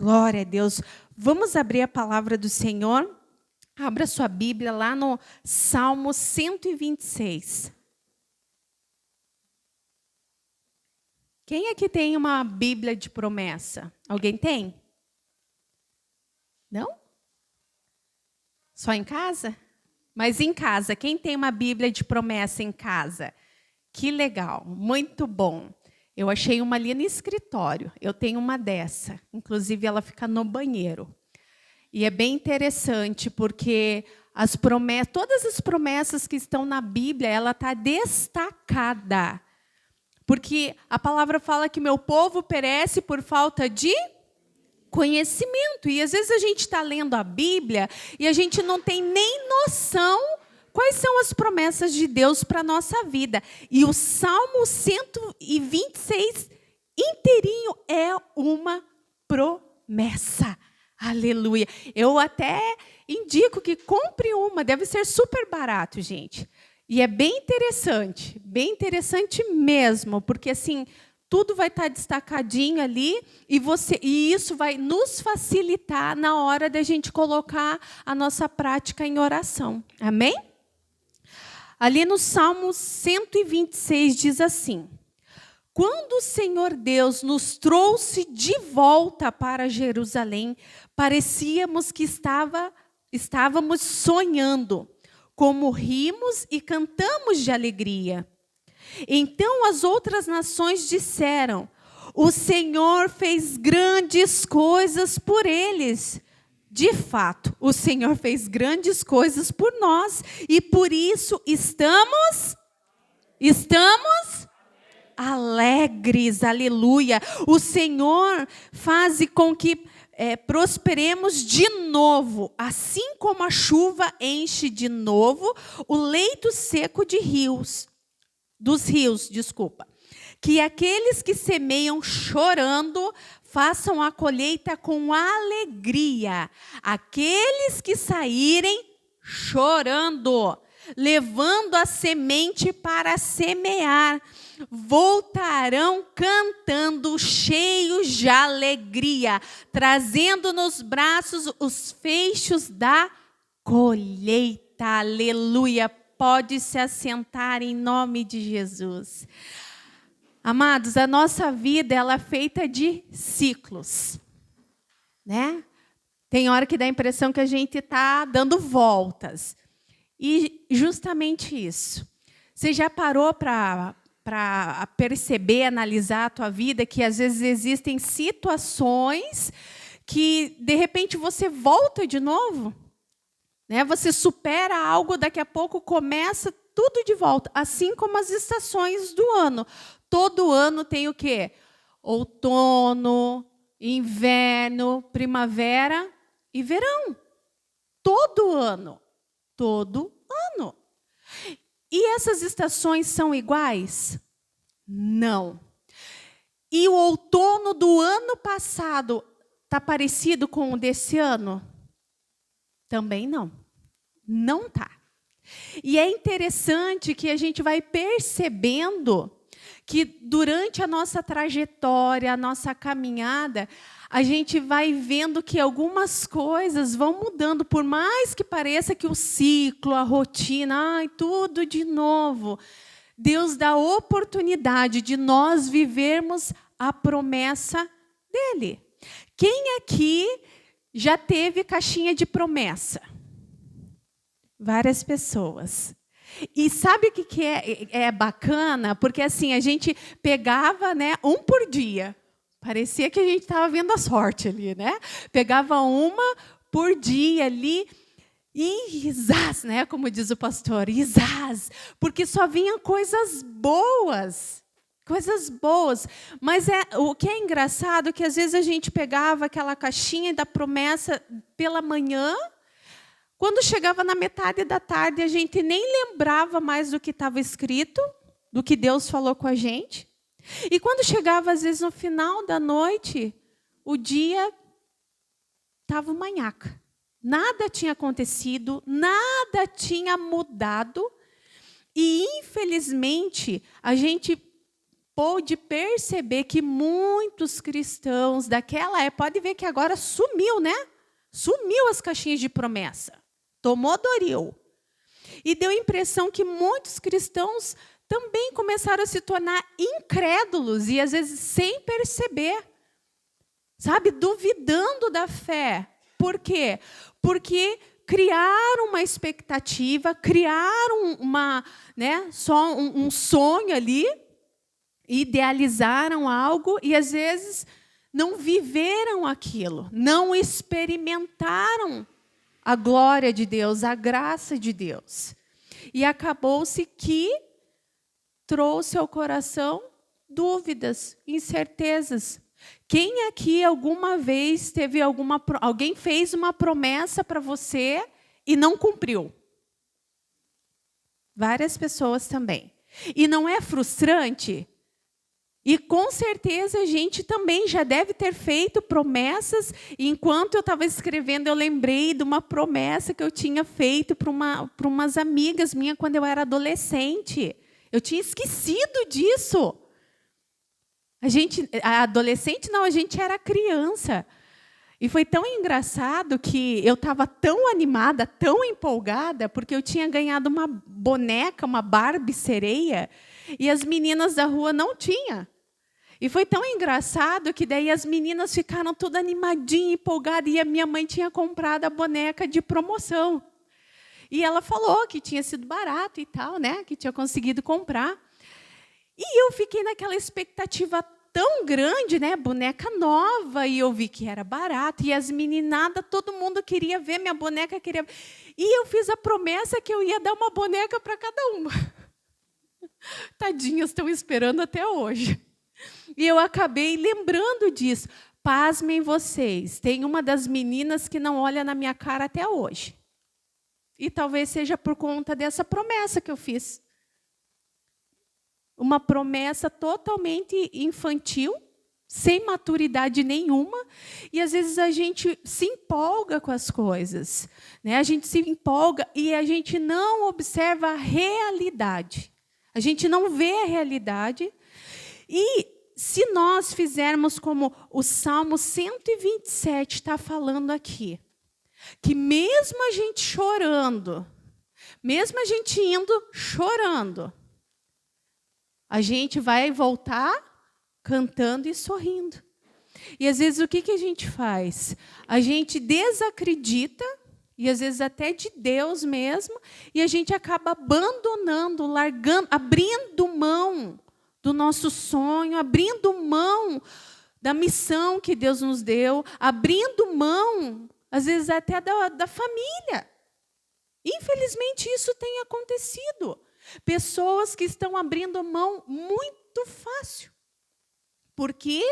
Glória a Deus. Vamos abrir a palavra do Senhor? Abra sua Bíblia lá no Salmo 126. Quem aqui tem uma Bíblia de promessa? Alguém tem? Não? Só em casa? Mas em casa, quem tem uma Bíblia de promessa em casa? Que legal, muito bom. Eu achei uma ali no escritório. Eu tenho uma dessa. Inclusive, ela fica no banheiro. E é bem interessante, porque todas as promessas que estão na Bíblia, ela está destacada. Porque a palavra fala que meu povo perece por falta de conhecimento. E às vezes a gente está lendo a Bíblia e a gente não tem nem noção quais são as promessas de Deus para a nossa vida. E o Salmo 126 inteirinho é uma promessa. Aleluia. Eu até indico que compre uma, deve ser super barato, gente. E é bem interessante mesmo, porque assim, tudo vai estar destacadinho ali e isso vai nos facilitar na hora da gente colocar a nossa prática em oração. Amém? Ali no Salmo 126 diz assim: quando o Senhor Deus nos trouxe de volta para Jerusalém, parecíamos que estávamos sonhando, como rimos e cantamos de alegria. Então as outras nações disseram: o Senhor fez grandes coisas por eles. De fato, o Senhor fez grandes coisas por nós e por isso estamos alegres, aleluia. O Senhor faz com que prosperemos de novo, assim como a chuva enche de novo o leito seco dos rios. Que aqueles que semeiam chorando façam a colheita com alegria. Aqueles que saírem chorando, levando a semente para semear, voltarão cantando, cheios de alegria, trazendo nos braços os feixes da colheita. Aleluia. Pode se assentar em nome de Jesus. Amados, a nossa vida ela é feita de ciclos, né? Tem hora que dá a impressão que a gente está dando voltas. E justamente isso. Você já parou para perceber, analisar a tua vida, que às vezes existem situações que, de repente, você volta de novo? Né? Você supera algo, daqui a pouco começa tudo de volta. Assim como as estações do ano. Todo ano tem o quê? Outono, inverno, primavera e verão. Todo ano. Todo ano. E essas estações são iguais? Não. E o outono do ano passado está parecido com o desse ano? Também não. Não está. E é interessante que a gente vai percebendo que durante a nossa trajetória, a nossa caminhada, a gente vai vendo que algumas coisas vão mudando, por mais que pareça que o ciclo, a rotina, tudo de novo. Deus dá a oportunidade de nós vivermos a promessa dele. Quem aqui já teve caixinha de promessa? Várias pessoas. E sabe o que é bacana? Porque assim, a gente pegava, né, um por dia. Parecia que a gente estava vendo a sorte ali, né? Pegava uma por dia ali e risás, né? Como diz o pastor, risás. Porque só vinham coisas boas. Coisas boas. Mas o que é engraçado é que às vezes a gente pegava aquela caixinha da promessa pela manhã. Quando chegava na metade da tarde, a gente nem lembrava mais do que estava escrito, do que Deus falou com a gente. E quando chegava, às vezes, no final da noite, o dia estava uma nhaca. Nada tinha acontecido, nada tinha mudado. E, infelizmente, a gente pôde perceber que muitos cristãos daquela época, pode ver que agora sumiu, né? Sumiu as caixinhas de promessa. Tomou Doril. E deu a impressão que muitos cristãos também começaram a se tornar incrédulos e, às vezes, sem perceber. Sabe? Duvidando da fé. Por quê? Porque criaram uma expectativa, criaram só um sonho ali, idealizaram algo e, às vezes, não viveram aquilo, não experimentaram a glória de Deus, a graça de Deus. E acabou-se que trouxe ao coração dúvidas, incertezas. Quem aqui alguma vez alguém fez uma promessa para você e não cumpriu? Várias pessoas também. E não é frustrante? E com certeza a gente também já deve ter feito promessas. E enquanto eu estava escrevendo, eu lembrei de uma promessa que eu tinha feito para umas amigas minhas quando eu era adolescente. Eu tinha esquecido disso. A gente era criança. E foi tão engraçado que eu estava tão animada, tão empolgada, porque eu tinha ganhado uma boneca, uma Barbie sereia, e as meninas da rua não tinham. E foi tão engraçado que daí as meninas ficaram todas animadinhas, empolgadas, e a minha mãe tinha comprado a boneca de promoção. E ela falou que tinha sido barato e tal, né? Que tinha conseguido comprar. E eu fiquei naquela expectativa tão grande, né? Boneca nova, e eu vi que era barato. E as meninadas, todo mundo queria ver, minha boneca queria ver. E eu fiz a promessa que eu ia dar uma boneca para cada uma. Tadinhas, estão esperando até hoje. E eu acabei lembrando disso. Pasmem vocês, tem uma das meninas que não olha na minha cara até hoje. E talvez seja por conta dessa promessa que eu fiz. Uma promessa totalmente infantil, sem maturidade nenhuma, e às vezes a gente se empolga com as coisas, né? A gente se empolga e a gente não observa a realidade. A gente não vê a realidade. E se nós fizermos como o Salmo 127 está falando aqui, que mesmo a gente chorando, mesmo a gente indo chorando, a gente vai voltar cantando e sorrindo. E às vezes o que a gente faz? A gente desacredita, e às vezes até de Deus mesmo, e a gente acaba abandonando, largando, abrindo mão do nosso sonho, abrindo mão da missão que Deus nos deu, abrindo mão, às vezes até da família. Infelizmente, isso tem acontecido. Pessoas que estão abrindo mão muito fácil. Porque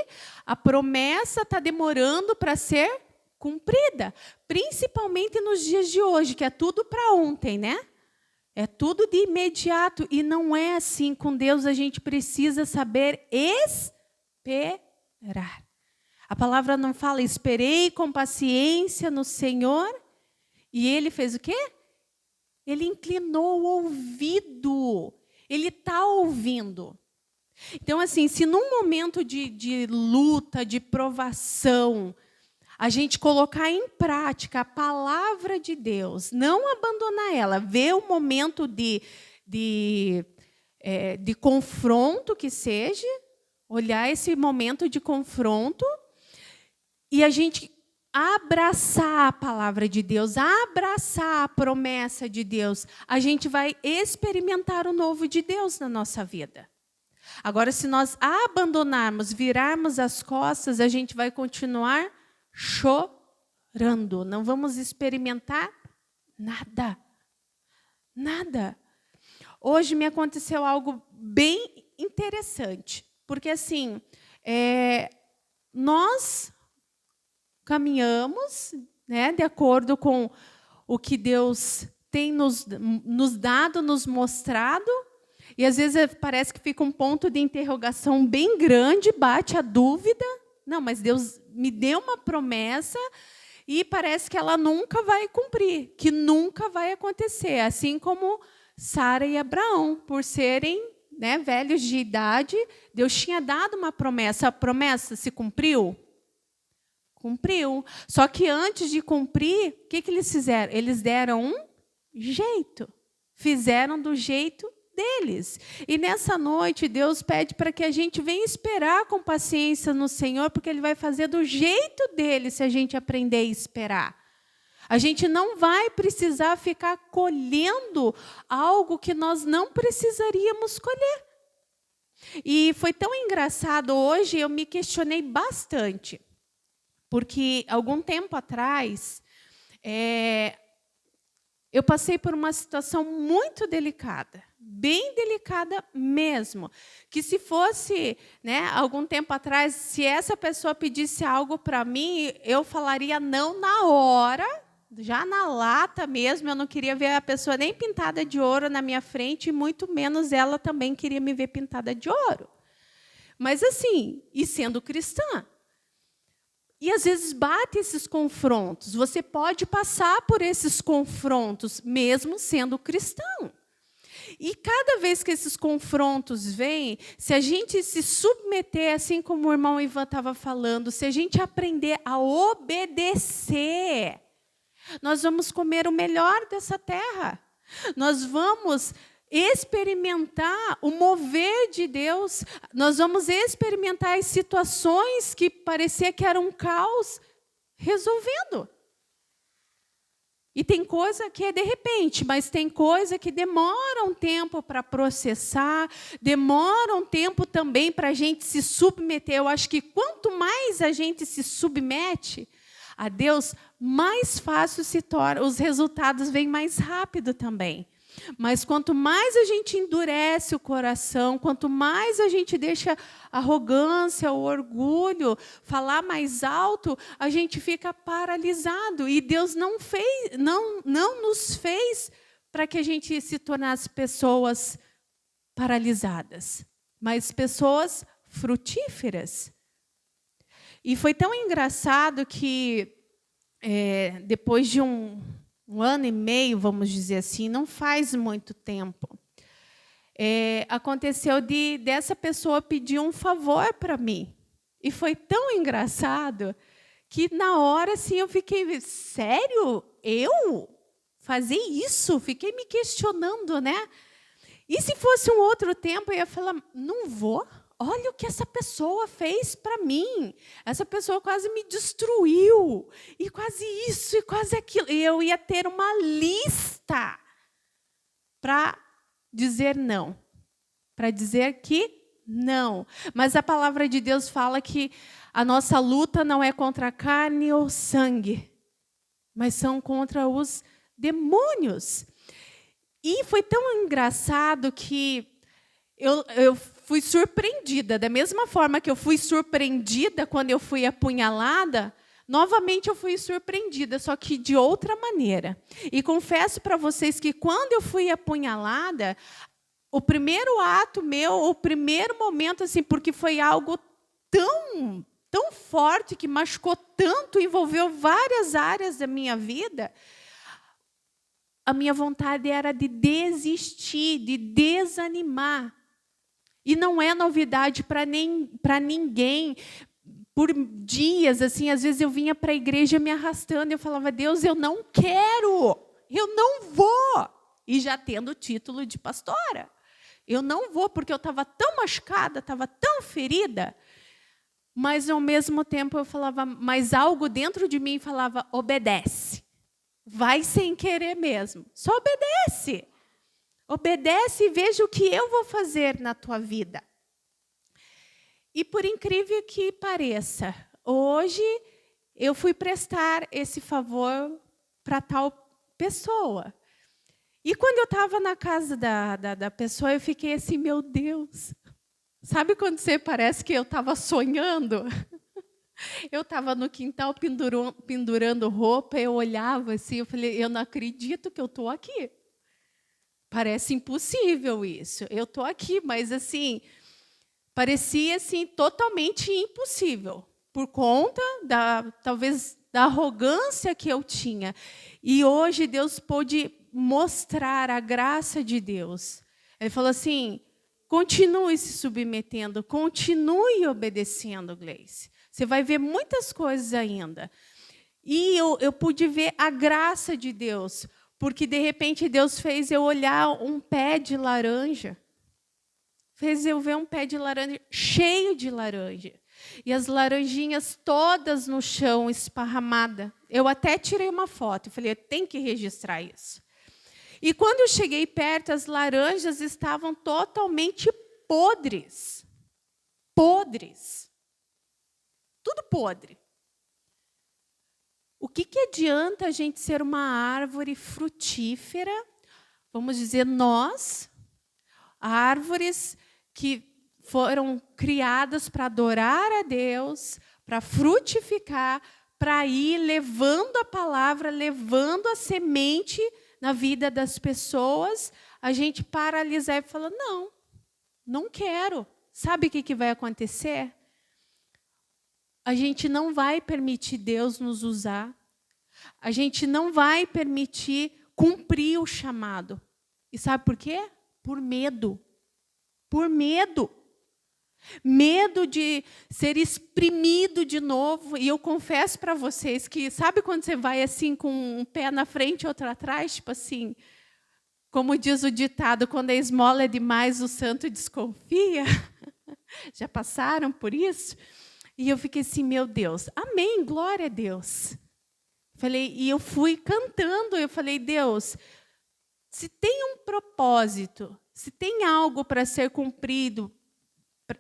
a promessa está demorando para ser cumprida. Principalmente nos dias de hoje, que é tudo para ontem, né? É tudo de imediato. E não é assim. Com Deus a gente precisa saber esperar. A palavra não fala, esperei com paciência no Senhor. E Ele fez o quê? Ele inclinou o ouvido. Ele está ouvindo. Então, assim, se num momento de luta, de provação, a gente colocar em prática a palavra de Deus, não abandonar ela, ver o momento de confronto que seja, olhar esse momento de confronto e a gente abraçar a palavra de Deus, abraçar a promessa de Deus, a gente vai experimentar o novo de Deus na nossa vida. Agora, se nós abandonarmos, virarmos as costas, a gente vai continuar chorando. Não vamos experimentar nada. Nada. Hoje me aconteceu algo bem interessante. Porque, assim, nós caminhamos, né, de acordo com o que Deus tem nos dado, nos mostrado. E, às vezes, parece que fica um ponto de interrogação bem grande, bate a dúvida. Não, mas Deus me deu uma promessa e parece que ela nunca vai cumprir, que nunca vai acontecer. Assim como Sara e Abraão, por serem né, velhos de idade, Deus tinha dado uma promessa. A promessa se cumpriu? Cumpriu. Só que antes de cumprir, o que eles fizeram? Eles deram um jeito. Fizeram do jeito deles. E nessa noite, Deus pede para que a gente venha esperar com paciência no Senhor, porque Ele vai fazer do jeito dele se a gente aprender a esperar. A gente não vai precisar ficar colhendo algo que nós não precisaríamos colher. E foi tão engraçado, hoje eu me questionei bastante. Porque, algum tempo atrás, eu passei por uma situação muito delicada, bem delicada mesmo. Que se fosse, né, algum tempo atrás, se essa pessoa pedisse algo para mim, eu falaria não na hora, já na lata mesmo. Eu não queria ver a pessoa nem pintada de ouro na minha frente, e muito menos ela também queria me ver pintada de ouro. Mas assim, e sendo cristã. E, às vezes, bate esses confrontos. Você pode passar por esses confrontos, mesmo sendo cristão. E, cada vez que esses confrontos vêm, se a gente se submeter, assim como o irmão Ivan estava falando, se a gente aprender a obedecer, nós vamos comer o melhor dessa terra. Nós vamos experimentar o mover de Deus, nós vamos experimentar as situações que parecia que eram um caos, resolvendo. E tem coisa que é de repente, mas tem coisa que demora um tempo para processar, demora um tempo também para a gente se submeter. Eu acho que quanto mais a gente se submete a Deus, mais fácil se torna, os resultados vêm mais rápido também. Mas quanto mais a gente endurece o coração, quanto mais a gente deixa a arrogância, o orgulho falar mais alto, a gente fica paralisado. E Deus não nos fez para que a gente se tornasse pessoas paralisadas, mas pessoas frutíferas. E foi tão engraçado que, depois de um ano e meio, vamos dizer assim, não faz muito tempo, aconteceu dessa pessoa pedir um favor para mim. E foi tão engraçado que, na hora, assim, eu fiquei, sério? Eu fazer isso? Fiquei me questionando, né? E se fosse um outro tempo, eu ia falar, não vou. Olha o que essa pessoa fez para mim. Essa pessoa quase me destruiu. E quase isso, e quase aquilo. E eu ia ter uma lista para dizer não. Para dizer que não. Mas a palavra de Deus fala que a nossa luta não é contra a carne ou sangue, mas são contra os demônios. E foi tão engraçado que eu fui surpreendida. Da mesma forma que eu fui surpreendida quando eu fui apunhalada, novamente eu fui surpreendida, só que de outra maneira. E confesso para vocês que quando eu fui apunhalada, o primeiro ato meu, o primeiro momento, assim, porque foi algo tão forte, que machucou tanto, envolveu várias áreas da minha vida, a minha vontade era de desistir, de desanimar. E não é novidade para ninguém. Por dias, assim, às vezes eu vinha para a igreja me arrastando, eu falava, Deus, eu não quero, eu não vou. E já tendo o título de pastora. Eu não vou, porque eu estava tão machucada, estava tão ferida. Mas, ao mesmo tempo, eu falava, mas algo dentro de mim falava, obedece. Vai sem querer mesmo. Só obedece. Obedece e veja o que eu vou fazer na tua vida. E, por incrível que pareça, hoje eu fui prestar esse favor para tal pessoa. E quando eu estava na casa da pessoa, eu fiquei assim, meu Deus. Sabe quando você parece que eu estava sonhando? Eu estava no quintal pendurando roupa, eu olhava assim, eu falei, eu não acredito que eu estou aqui. Parece impossível isso. Eu estou aqui, mas assim, parecia assim, totalmente impossível, por conta talvez da arrogância que eu tinha. E hoje Deus pôde mostrar a graça de Deus. Ele falou assim, continue se submetendo, continue obedecendo, Gleice. Você vai ver muitas coisas ainda. E eu pude ver a graça de Deus, porque, de repente, Deus fez eu olhar um pé de laranja. Fez eu ver um pé de laranja cheio de laranja. E as laranjinhas todas no chão, esparramadas. Eu até tirei uma foto. Eu falei, tem que registrar isso. E quando eu cheguei perto, as laranjas estavam totalmente podres. Podres. Tudo podre. O que adianta a gente ser uma árvore frutífera? Vamos dizer, nós, árvores que foram criadas para adorar a Deus, para frutificar, para ir levando a palavra, levando a semente na vida das pessoas, a gente paralisar e falar, não, não quero. Sabe o que vai acontecer? A gente não vai permitir Deus nos usar. A gente não vai permitir cumprir o chamado. E sabe por quê? Por medo. Por medo. Medo de ser exprimido de novo. E eu confesso para vocês que, sabe quando você vai assim com um pé na frente e outro atrás? Tipo assim, como diz o ditado, quando a esmola é demais, o santo desconfia. Já passaram por isso? E eu fiquei assim, meu Deus, amém, glória a Deus. Falei, e eu fui cantando, eu falei, Deus, se tem um propósito, se tem algo para ser cumprido,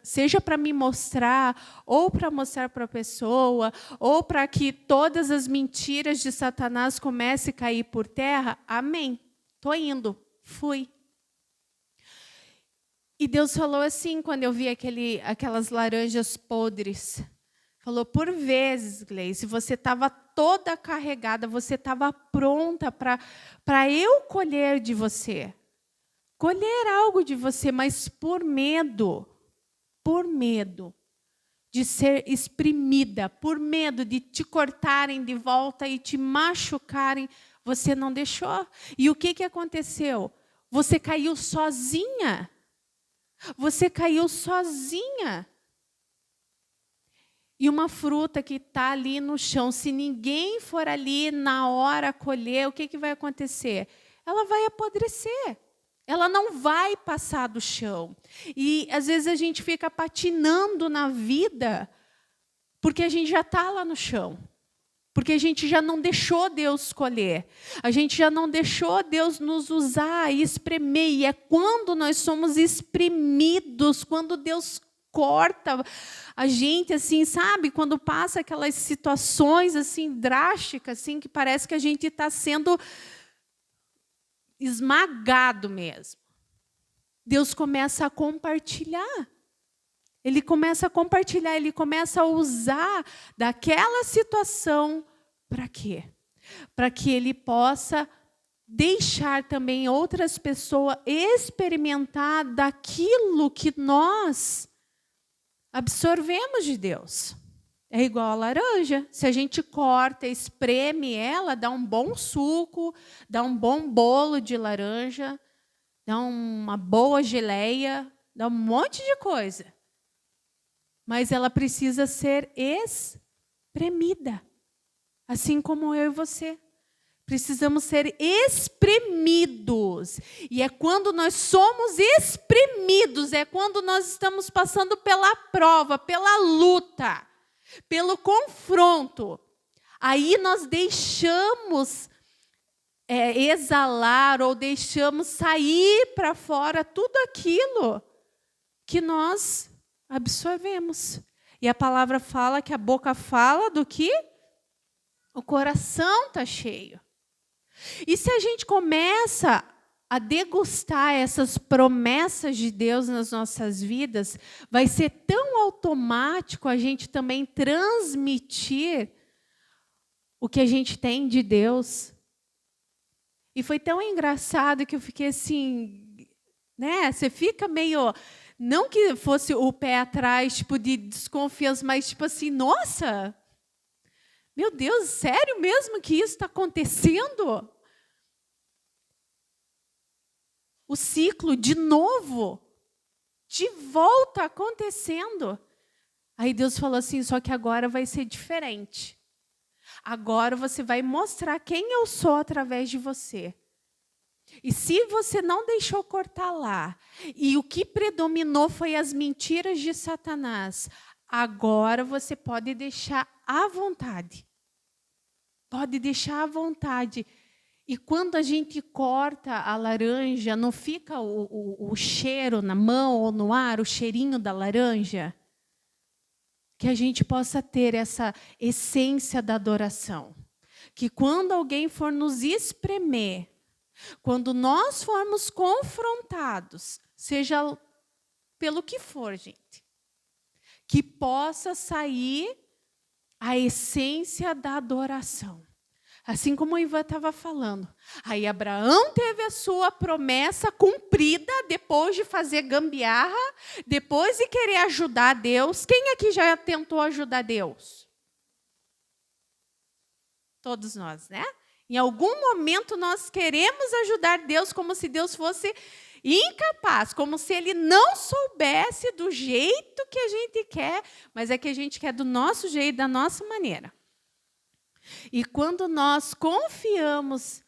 seja para me mostrar, ou para mostrar para a pessoa, ou para que todas as mentiras de Satanás comecem a cair por terra, amém. Estou indo, fui. E Deus falou assim, quando eu vi aquelas laranjas podres. Falou, por vezes, Gleice, você estava toda carregada, você estava pronta para eu colher de você. Colher algo de você, mas por medo de ser exprimida, por medo de te cortarem de volta e te machucarem, você não deixou. E o que aconteceu? Você caiu sozinha. Você caiu sozinha. E uma fruta que está ali no chão, se ninguém for ali na hora colher, o que vai acontecer? Ela vai apodrecer. Ela não vai passar do chão. E, às vezes, a gente fica patinando na vida porque a gente já está lá no chão. Porque a gente já não deixou Deus colher. A gente já não deixou Deus nos usar e espremer. E é quando nós somos espremidos, quando Deus corta a gente, assim, sabe? Quando passa aquelas situações assim drásticas, assim, que parece que a gente está sendo esmagado mesmo. Deus começa a compartilhar. Ele começa a compartilhar, ele começa a usar daquela situação para quê? Para que ele possa deixar também outras pessoas experimentar daquilo que nós absorvemos de Deus. É igual a laranja. Se a gente corta, espreme ela, dá um bom suco, dá um bom bolo de laranja, dá uma boa geleia, dá um monte de coisa. Mas ela precisa ser espremida. Assim como eu e você. Precisamos ser espremidos. E é quando nós somos espremidos, é quando nós estamos passando pela prova, pela luta, pelo confronto. Aí nós deixamos exalar ou deixamos sair para fora tudo aquilo que nós absorvemos. E a palavra fala que a boca fala do que o coração está cheio. E se a gente começa a degustar essas promessas de Deus nas nossas vidas, vai ser tão automático a gente também transmitir o que a gente tem de Deus. E foi tão engraçado que eu fiquei assim, né? Você fica meio, não que fosse o pé atrás, tipo de desconfiança, mas tipo assim, nossa, meu Deus, sério mesmo que isso está acontecendo? O ciclo, de novo. de volta acontecendo. Aí Deus falou assim, só que agora vai ser diferente. Agora você vai mostrar quem eu sou através de você. E se você não deixou cortar lá, e o que predominou foi as mentiras de Satanás, agora você pode deixar à vontade. Pode deixar à vontade. E quando a gente corta a laranja, não fica o cheiro na mão ou no ar, o cheirinho da laranja? Que a gente possa ter essa essência da adoração. Que quando alguém for nos espremer, quando nós formos confrontados, seja pelo que for, gente, que possa sair a essência da adoração. Assim como o Ivan estava falando. Aí Abraão teve a sua promessa cumprida depois de fazer gambiarra, depois de querer ajudar Deus. Quem aqui já tentou ajudar Deus? Todos nós, né? Em algum momento nós queremos ajudar Deus como se Deus fosse incapaz, como se Ele não soubesse do jeito que a gente quer, mas é que a gente quer do nosso jeito, da nossa maneira. E quando nós confiamos,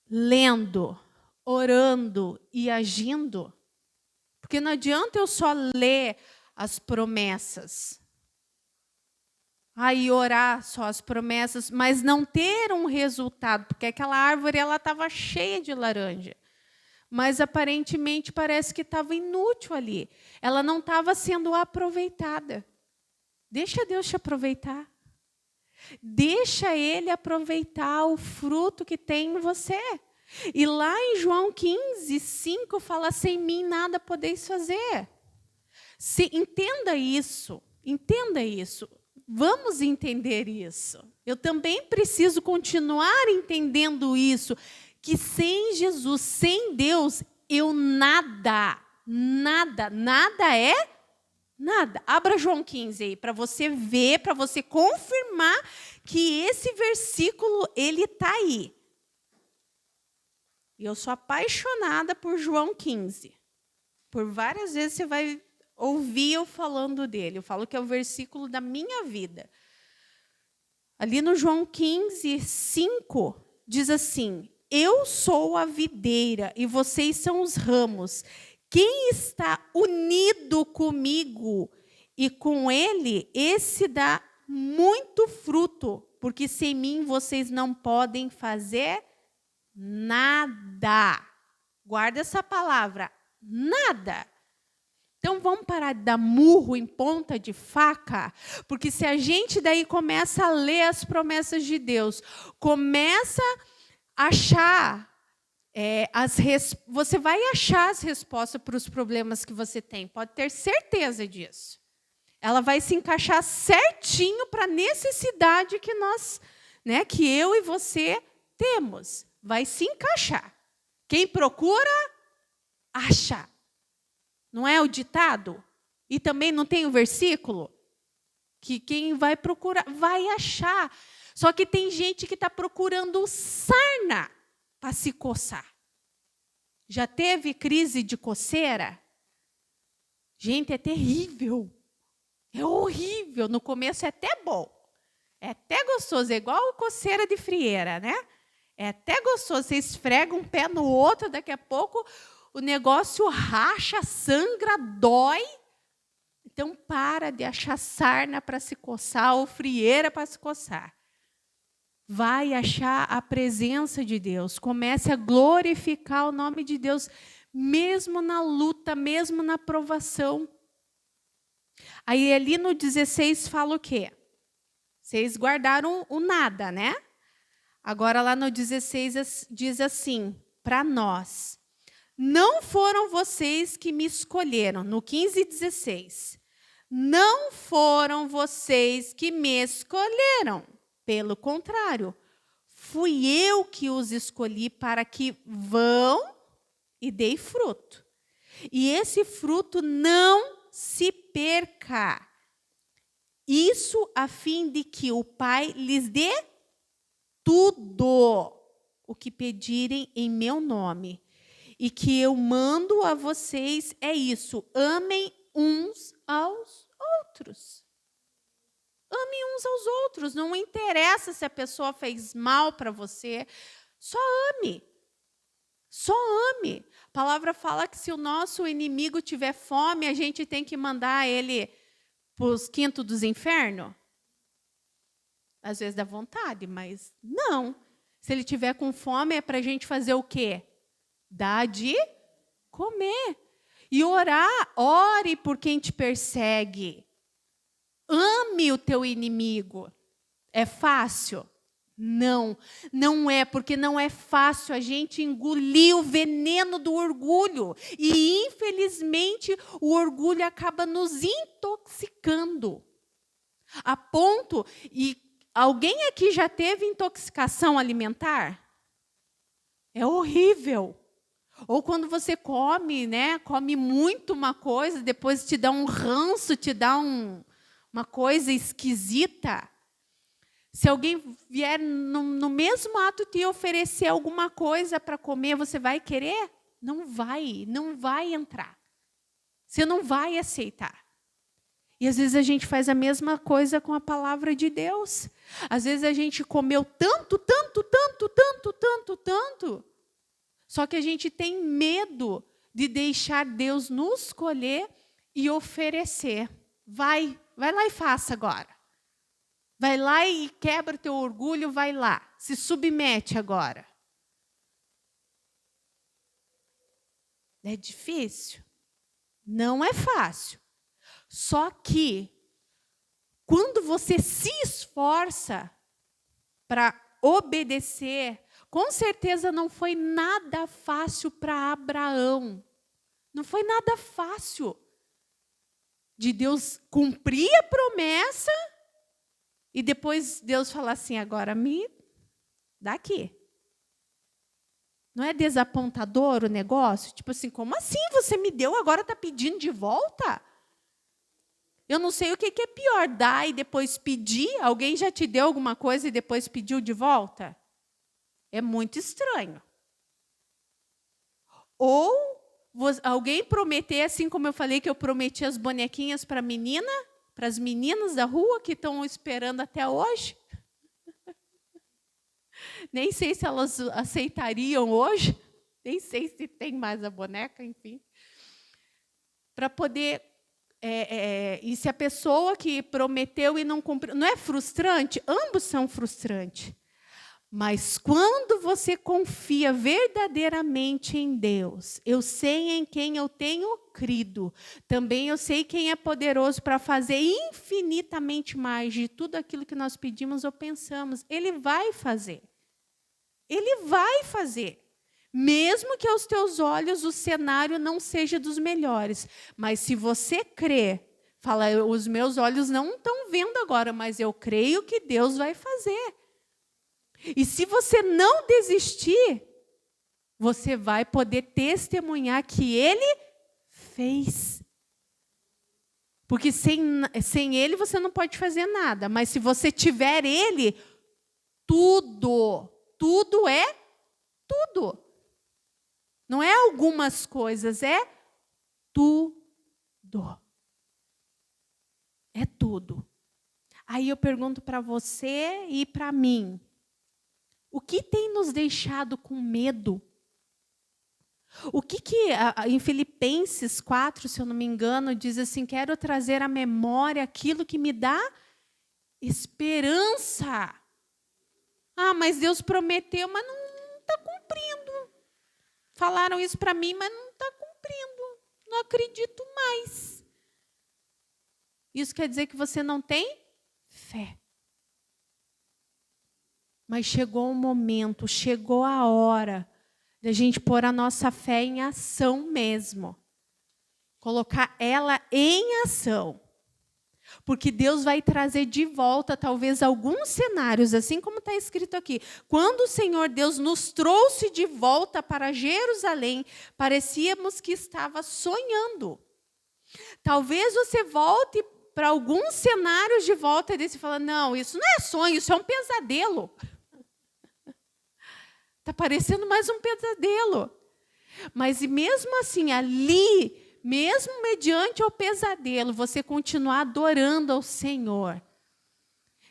lendo, orando e agindo, porque não adianta eu só ler as promessas, aí orar só as promessas, mas não ter um resultado, porque aquela árvore ela estava cheia de laranja, mas aparentemente parece que estava inútil ali, ela não estava sendo aproveitada. Deixa Deus te aproveitar. Deixa Ele aproveitar o fruto que tem em você. E lá em João 15, 5, fala, sem mim nada podeis fazer. Entenda isso, entenda isso. Vamos entender isso. Eu também preciso continuar entendendo isso, que sem Jesus, sem Deus, eu nada é nada. Abra João 15 aí, para você ver, para você confirmar que esse versículo, ele está aí. E eu sou apaixonada por João 15. Por várias vezes você vai ouvir eu falando dele. Eu falo que é o versículo da minha vida. Ali no João 15, 5, diz assim, eu sou a videira e vocês são os ramos. Quem está unido comigo e com ele, esse dá muito fruto, porque sem mim vocês não podem fazer nada. Guarda essa palavra, nada. Então vamos parar de dar murro em ponta de faca, porque se a gente daí começa a ler as promessas de Deus, começa a achar... você vai achar as respostas para os problemas que você tem. Pode ter certeza disso. Ela vai se encaixar certinho para a necessidade que nós, que eu e você temos. Vai se encaixar. Quem procura, acha. Não é o ditado? E também não tem o versículo? Que quem vai procurar, vai achar. Só que tem gente que está procurando sarna para se coçar. Já teve crise de coceira? Gente, é terrível. É horrível. No começo é até bom. É até gostoso. É igual coceira de frieira, né? É até gostoso. Você esfrega um pé no outro, daqui a pouco o negócio racha, sangra, dói. Então, para de achar sarna para se coçar ou frieira para se coçar. Vai achar a presença de Deus. Comece a glorificar o nome de Deus, mesmo na luta, mesmo na provação. Aí ali no 16 fala o quê? Vocês guardaram o nada, né? Agora lá no 16 diz assim, para nós. Não foram vocês que me escolheram. No 15 e 16. Não foram vocês que me escolheram. Pelo contrário, fui eu que os escolhi para que vão e deem fruto. E esse fruto não se perca. Isso a fim de que o Pai lhes dê tudo o que pedirem em meu nome. e que eu mando a vocês é isso: amem uns aos outros. Amem uns aos outros. Não interessa se a pessoa fez mal para você, só ame. Só ame. A palavra fala que se o nosso inimigo tiver fome, a gente tem que mandar ele para os quintos dos infernos. Às vezes dá vontade, mas não. Se ele tiver com fome, é para a gente fazer o quê? Dar de comer. E orar, ore por quem te persegue. Ame o teu inimigo. É fácil? Não, não é, porque não é fácil a gente engolir o veneno do orgulho. E, infelizmente, o orgulho acaba nos intoxicando. A ponto, e alguém aqui já teve intoxicação alimentar? É horrível. Ou quando você come, né? Come muito uma coisa, depois te dá um ranço, te dá uma coisa esquisita. Se alguém vier no mesmo ato te oferecer alguma coisa para comer, você vai querer? Não vai entrar. Você não vai aceitar. E às vezes a gente faz a mesma coisa com a palavra de Deus. Às vezes a gente comeu tanto, só que a gente tem medo de deixar Deus nos escolher e oferecer. Vai lá e faça agora. Vai lá e quebra o teu orgulho, vai lá. Se submete agora. É difícil? Não é fácil. Só que, quando você se esforça para obedecer, com certeza não foi nada fácil para Abraão. Não foi nada fácil de Deus cumprir a promessa e depois Deus falar assim, agora me dá aqui. Não é desapontador o negócio? Tipo assim, como assim você me deu, agora está pedindo de volta? Eu não sei o que é pior, dar e depois pedir. Alguém já te deu alguma coisa e depois pediu de volta? É muito estranho. Ou alguém prometer, assim como eu falei que eu prometi as bonequinhas para as meninas da rua que estão esperando até hoje. Nem sei se elas aceitariam hoje. Nem sei se tem mais a boneca, enfim. Para poder... e se a pessoa que prometeu e não cumpriu... Não é frustrante? Ambos são frustrantes. Mas quando você confia verdadeiramente em Deus, eu sei em quem eu tenho crido. Também eu sei quem é poderoso para fazer infinitamente mais de tudo aquilo que nós pedimos ou pensamos. Ele vai fazer. Ele vai fazer. Mesmo que aos teus olhos o cenário não seja dos melhores. Mas se você crê, fala, os meus olhos não estão vendo agora, mas eu creio que Deus vai fazer. E se você não desistir, você vai poder testemunhar que Ele fez. Porque sem Ele você não pode fazer nada. Mas se você tiver Ele, tudo é tudo. Não é algumas coisas, é tudo. É tudo. Aí eu pergunto para você e para mim. O que tem nos deixado com medo? O que em Filipenses 4, se eu não me engano, diz assim, quero trazer à memória aquilo que me dá esperança. Ah, mas Deus prometeu, mas não está cumprindo. Falaram isso para mim, mas não está cumprindo. Não acredito mais. Isso quer dizer que você não tem fé. Mas chegou o momento, chegou a hora de a gente pôr a nossa fé em ação mesmo. Colocar ela em ação. Porque Deus vai trazer de volta, talvez, alguns cenários, assim como está escrito aqui. Quando o Senhor Deus nos trouxe de volta para Jerusalém, parecíamos que estava sonhando. Talvez você volte para alguns cenários de volta e você fala, não, isso não é sonho, isso é um pesadelo. Está parecendo mais um pesadelo. Mas e mesmo assim, ali, mesmo mediante o pesadelo, você continuar adorando ao Senhor.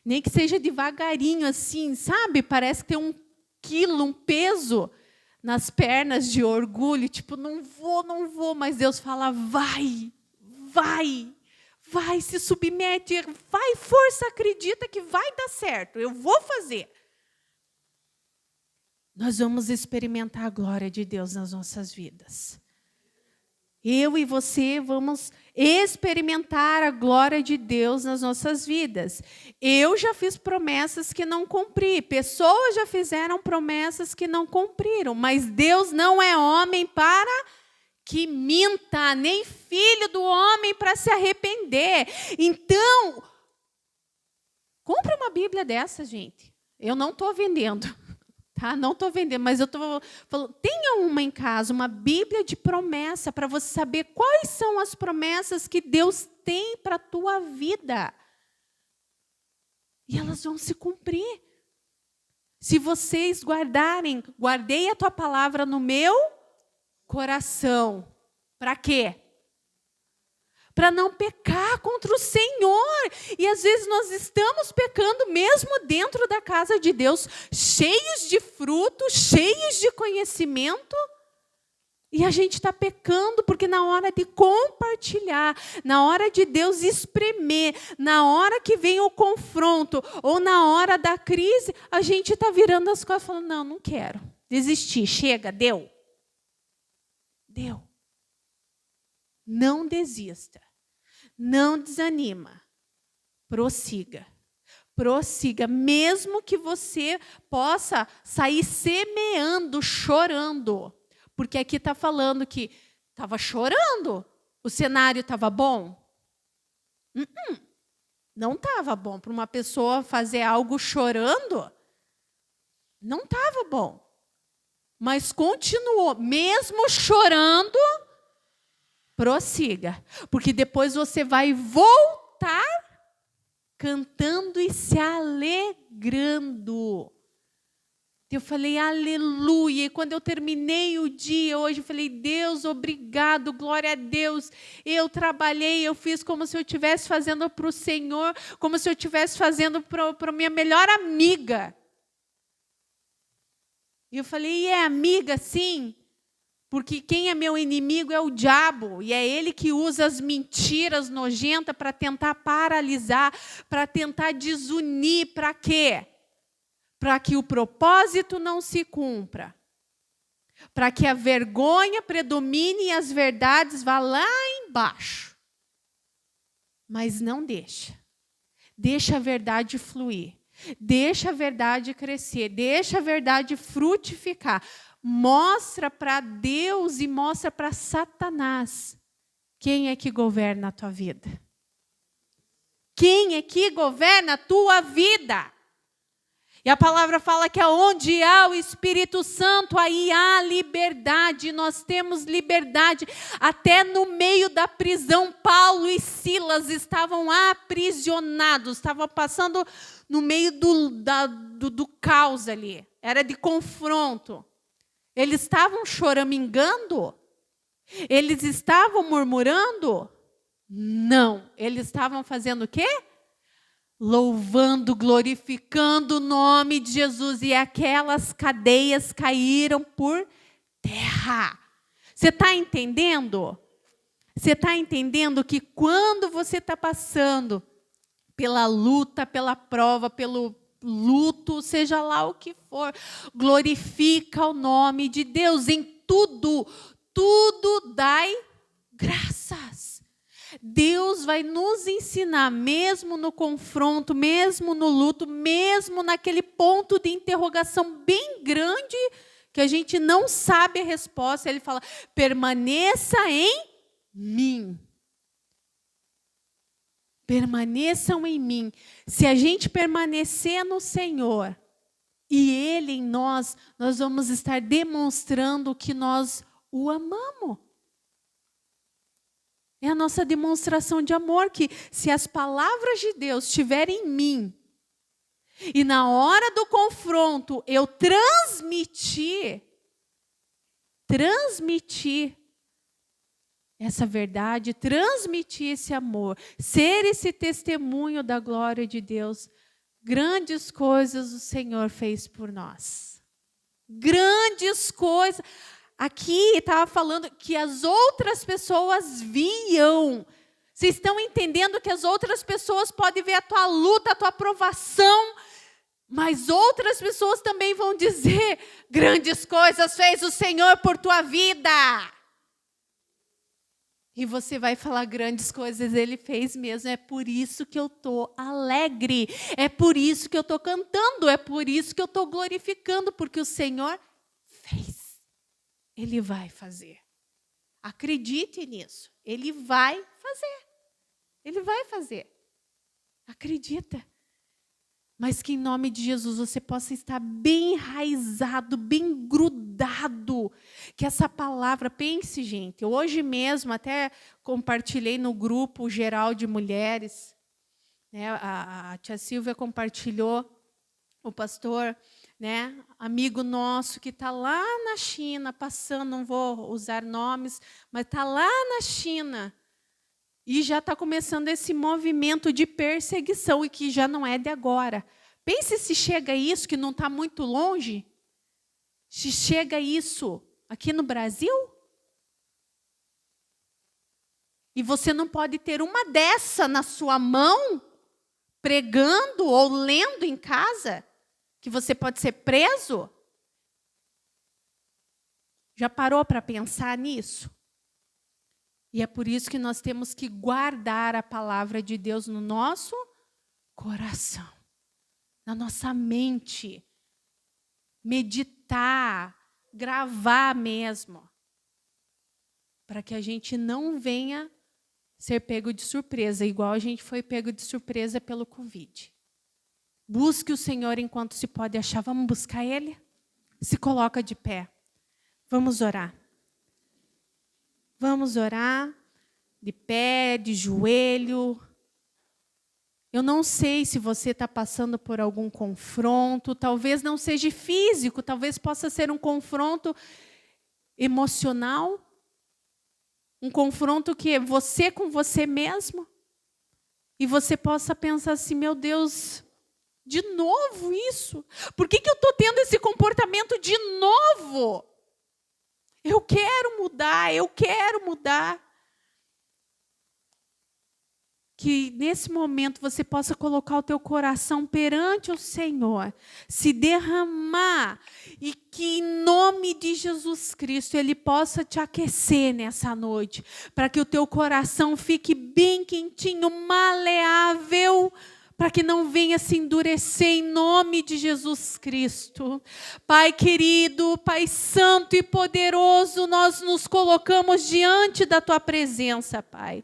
Nem que seja devagarinho assim, sabe? Parece que tem um quilo, um peso nas pernas de orgulho. Tipo, não vou. Mas Deus fala, vai, se submete, vai, força, acredita que vai dar certo. Eu vou fazer. Nós vamos experimentar a glória de Deus nas nossas vidas. Eu e você vamos experimentar a glória de Deus nas nossas vidas. Eu já fiz promessas que não cumpri. Pessoas já fizeram promessas que não cumpriram. Mas Deus não é homem para que minta, nem filho do homem para se arrepender. Então, compre uma Bíblia dessa, gente. Eu não estou vendendo. Tá? Não estou vendendo, mas eu estou falando, tenha uma em casa, uma Bíblia de promessa, para você saber quais são as promessas que Deus tem para a tua vida. E elas vão se cumprir. Se vocês guardei a tua palavra no meu coração. Para quê? Para não pecar contra o Senhor. E às vezes nós estamos pecando mesmo dentro da casa de Deus, cheios de frutos, cheios de conhecimento. E a gente está pecando porque na hora de compartilhar, na hora de Deus espremer, na hora que vem o confronto, ou na hora da crise, a gente está virando as costas e falando, não quero, desisti, chega, deu. Deu. Não desista. Não desanima. Prossiga. Prossiga. Mesmo que você possa sair semeando, chorando. Porque aqui está falando que estava chorando. O cenário estava bom? Não estava bom. Para uma pessoa fazer algo chorando, não estava bom. Mas continuou. Mesmo chorando, prossiga, porque depois você vai voltar cantando e se alegrando. Eu falei, aleluia. E quando eu terminei o dia hoje, eu falei, Deus, obrigado, glória a Deus. Eu trabalhei, eu fiz como se eu estivesse fazendo para o Senhor, como se eu estivesse fazendo para a minha melhor amiga. E eu falei, e é amiga, sim? Porque quem é meu inimigo é o diabo, e é ele que usa as mentiras nojentas para tentar paralisar, para tentar desunir, para quê? Para que o propósito não se cumpra. Para que a vergonha predomine e as verdades vá lá embaixo. Mas não deixa. Deixa a verdade fluir. Deixa a verdade crescer. Deixa a verdade frutificar. Mostra para Deus e mostra para Satanás quem é que governa a tua vida. Quem é que governa a tua vida? E a palavra fala que aonde há o Espírito Santo, aí há liberdade. Nós temos liberdade. Até no meio da prisão, Paulo e Silas estavam aprisionados. Estavam passando no meio do caos ali. Era de confronto. Eles estavam choramingando? Eles estavam murmurando? Não. Eles estavam fazendo o quê? Louvando, glorificando o nome de Jesus. E aquelas cadeias caíram por terra. Você está entendendo? Você está entendendo que quando você está passando pela luta, pela prova, pelo luto, seja lá o que for, glorifica o nome de Deus em tudo. Tudo dai graças. Deus vai nos ensinar, mesmo no confronto, mesmo no luto, mesmo naquele ponto de interrogação bem grande, que a gente não sabe a resposta. Ele fala, permaneça em mim. Permaneçam em mim. Se a gente permanecer no Senhor e Ele em nós, nós vamos estar demonstrando que nós o amamos. É a nossa demonstração de amor, que se as palavras de Deus estiverem em mim, e na hora do confronto eu transmitir, transmitir essa verdade, transmitir esse amor, ser esse testemunho da glória de Deus. Grandes coisas o Senhor fez por nós. Grandes coisas. Aqui estava falando que as outras pessoas viam. Vocês estão entendendo que as outras pessoas podem ver a tua luta, a tua provação, mas outras pessoas também vão dizer: grandes coisas fez o Senhor por tua vida. E você vai falar: grandes coisas Ele fez mesmo. É por isso que eu estou alegre. É por isso que eu estou cantando. É por isso que eu estou glorificando. Porque o Senhor fez. Ele vai fazer. Acredite nisso. Ele vai fazer. Ele vai fazer. Acredita. Mas que em nome de Jesus você possa estar bem enraizado, bem grudado. Que essa palavra, pense, gente, hoje mesmo até compartilhei no grupo geral de mulheres, né, a tia Silvia compartilhou, o pastor, né, amigo nosso que está lá na China, passando, não vou usar nomes, mas está lá na China. E já está começando esse movimento de perseguição, e que já não é de agora. Pense se chega isso, que não está muito longe. Se chega isso aqui no Brasil. E você não pode ter uma dessa na sua mão, pregando ou lendo em casa, que você pode ser preso. Já parou para pensar nisso? E é por isso que nós temos que guardar a palavra de Deus no nosso coração, na nossa mente. Meditar, gravar mesmo. Para que a gente não venha ser pego de surpresa, igual a gente foi pego de surpresa pelo Covid. Busque o Senhor enquanto se pode achar. Vamos buscar Ele? Se coloca de pé. Vamos orar. Vamos orar, de pé, de joelho. Eu não sei se você está passando por algum confronto, talvez não seja físico, talvez possa ser um confronto emocional, um confronto que é você com você mesmo, e você possa pensar assim: meu Deus, de novo isso? Por que eu estou tendo esse comportamento de novo? Eu quero mudar, eu quero mudar. Que nesse momento você possa colocar o teu coração perante o Senhor, se derramar, e que em nome de Jesus Cristo Ele possa te aquecer nessa noite, para que o teu coração fique bem quentinho, maleável, para que não venha se endurecer em nome de Jesus Cristo. Pai querido, Pai santo e poderoso, nós nos colocamos diante da Tua presença, Pai,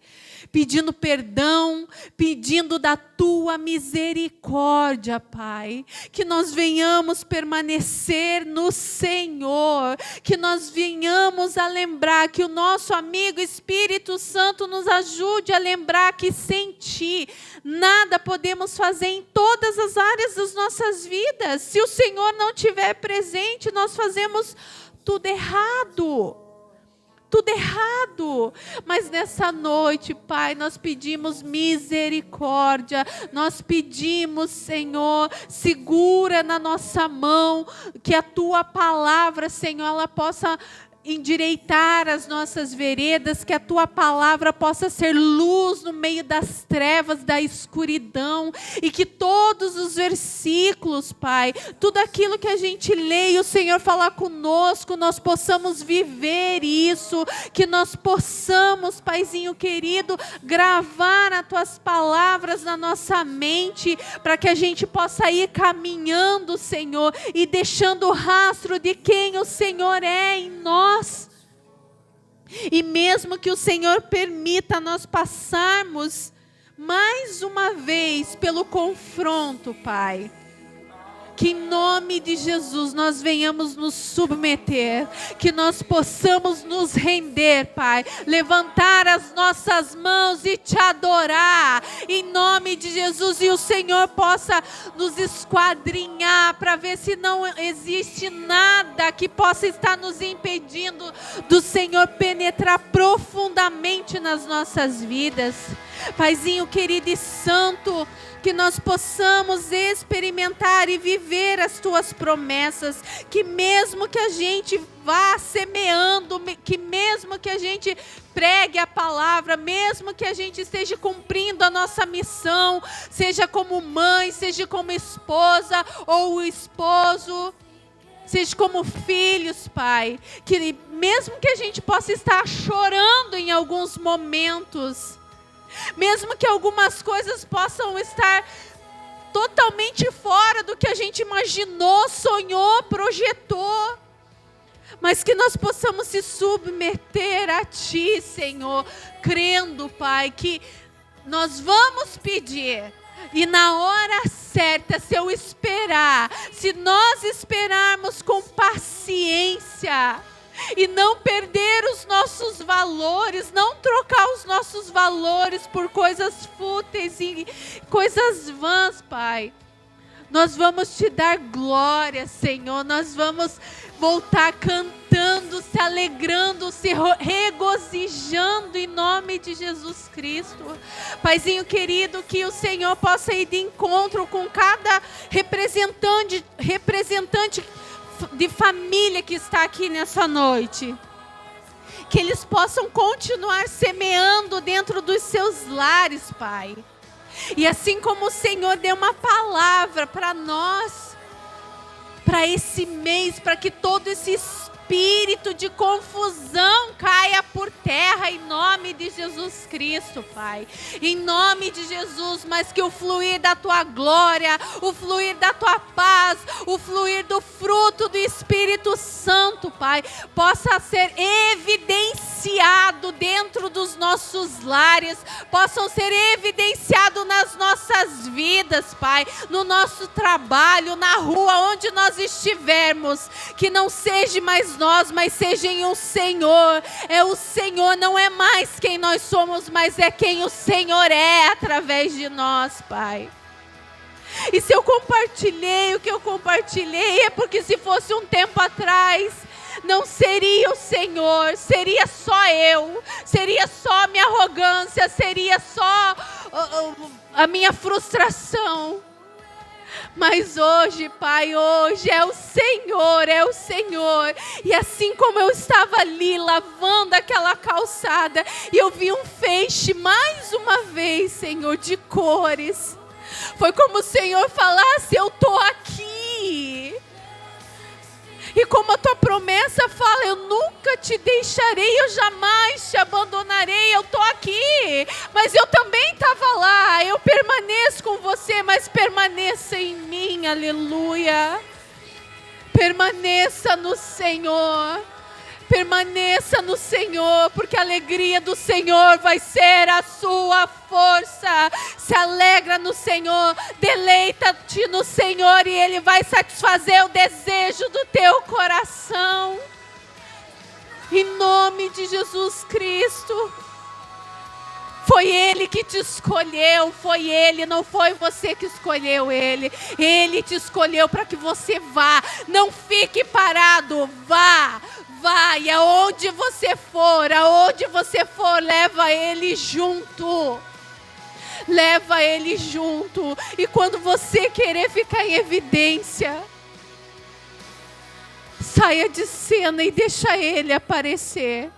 pedindo perdão, pedindo da Tua misericórdia, Pai, que nós venhamos permanecer no Senhor, que nós venhamos a lembrar, que o nosso amigo Espírito Santo nos ajude a lembrar que sem Ti nada podemos fazer em todas as áreas das nossas vidas. Se o Senhor não estiver presente, nós fazemos tudo errado. Tudo errado. Mas nessa noite, Pai, nós pedimos misericórdia. Nós pedimos, Senhor, segura na nossa mão, que a Tua palavra, Senhor, ela possa endireitar as nossas veredas, que a Tua palavra possa ser luz no meio das trevas, da escuridão, e que todos os versículos, Pai, tudo aquilo que a gente lê e o Senhor falar conosco, nós possamos viver isso, que nós possamos, Paizinho querido, gravar as Tuas palavras na nossa mente, para que a gente possa ir caminhando, Senhor, e deixando o rastro de quem o Senhor é em nós. E mesmo que o Senhor permita nós passarmos mais uma vez pelo confronto, Pai, Que em nome de Jesus nós venhamos nos submeter, que nós possamos nos render, Pai, levantar as nossas mãos e te adorar, em nome de Jesus, e o Senhor possa nos esquadrinhar para ver se não existe nada que possa estar nos impedindo do Senhor penetrar profundamente nas nossas vidas. Paizinho querido e santo, que nós possamos experimentar e viver as tuas promessas, que mesmo que a gente vá semeando, que mesmo que a gente pregue a palavra, mesmo que a gente esteja cumprindo a nossa missão, seja como mãe, seja como esposa ou o esposo, seja como filhos, Pai, que mesmo que a gente possa estar chorando em alguns momentos, mesmo que algumas coisas possam estar totalmente fora do que a gente imaginou, sonhou, projetou, mas que nós possamos se submeter a Ti, Senhor, crendo, Pai, que nós vamos pedir, e na hora certa, se eu esperar, se nós esperarmos com paciência, e não perder os nossos valores, não trocar os nossos valores por coisas fúteis e coisas vãs, Pai. Nós vamos te dar glória, Senhor, nós vamos voltar cantando, se alegrando, se regozijando em nome de Jesus Cristo. Paizinho querido, que o Senhor possa ir de encontro com cada representante de família que está aqui nessa noite, que eles possam continuar semeando dentro dos seus lares, Pai, e assim como o Senhor deu uma palavra para nós, para esse mês, para que todo esse espírito de confusão caia por terra em nome de Jesus Cristo, Pai. Em nome de Jesus, mas que o fluir da Tua glória, o fluir da Tua paz, o fluir do fruto do Espírito Santo, Pai, possa ser evidenciado dentro dos nossos lares, possam ser evidenciado nas nossas vidas, Pai, no nosso trabalho, na rua, onde nós estivermos, que não seja mais nós, mas seja em o Senhor. É o Senhor, não é mais quem nós somos, mas é quem o Senhor é através de nós, Pai. E se eu compartilhei o que eu compartilhei, é porque se fosse um tempo atrás, não seria o Senhor, seria só eu, seria só a minha arrogância, seria só a minha frustração. Mas hoje, Pai, hoje é o Senhor, é o Senhor. E assim como eu estava ali lavando aquela calçada, e eu vi um feixe mais uma vez, Senhor, de cores. Foi como o Senhor falasse: eu estou aqui. E como a Tua promessa fala: eu nunca te deixarei, eu jamais te abandonarei, eu estou aqui. Mas eu também estava lá, eu permaneço com você, mas permaneça em mim, aleluia. Permaneça no Senhor. Permaneça no Senhor, porque a alegria do Senhor vai ser a sua força. Se alegra no Senhor, deleita-te no Senhor e Ele vai satisfazer o desejo do teu coração. Em nome de Jesus Cristo. Foi Ele que te escolheu, foi Ele, não foi você que escolheu Ele. Ele te escolheu para que você vá, não fique parado, vá. E aonde você for, leva Ele junto. Leva Ele junto. E quando você querer ficar em evidência, saia de cena e deixa Ele aparecer.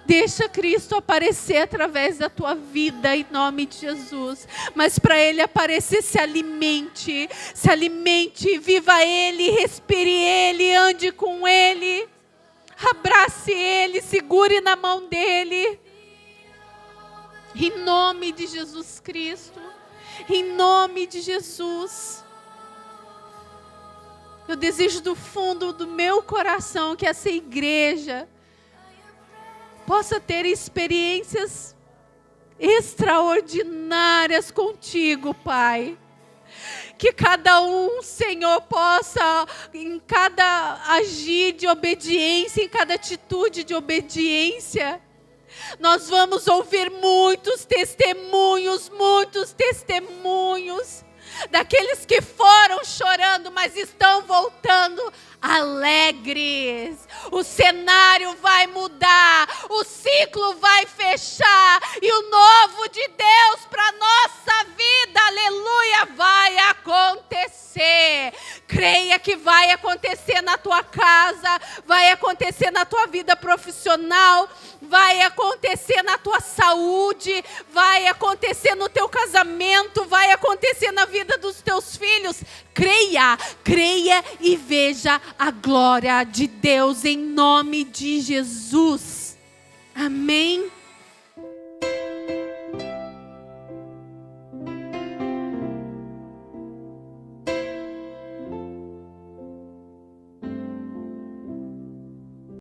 Deixa Cristo aparecer através da tua vida, em nome de Jesus. Mas para Ele aparecer, se alimente, viva Ele, respire Ele, ande com Ele. Abrace Ele, segure na mão dEle. Em nome de Jesus Cristo. Em nome de Jesus. Eu desejo do fundo do meu coração que essa igreja possa ter experiências extraordinárias contigo, Pai. Que cada um, Senhor, possa, em cada agir de obediência, em cada atitude de obediência, nós vamos ouvir muitos testemunhos, daqueles que foram chorando, mas estão voltando alegres. O cenário vai mudar, o ciclo vai fechar, e o novo de Deus para nossa vida, aleluia, vai acontecer. Creia que vai acontecer na tua casa, vai acontecer na tua vida profissional, vai acontecer na tua saúde, vai acontecer no teu casamento, vai acontecer na vida dos teus filhos. Creia e veja a glória de Deus em nome de Jesus. Amém.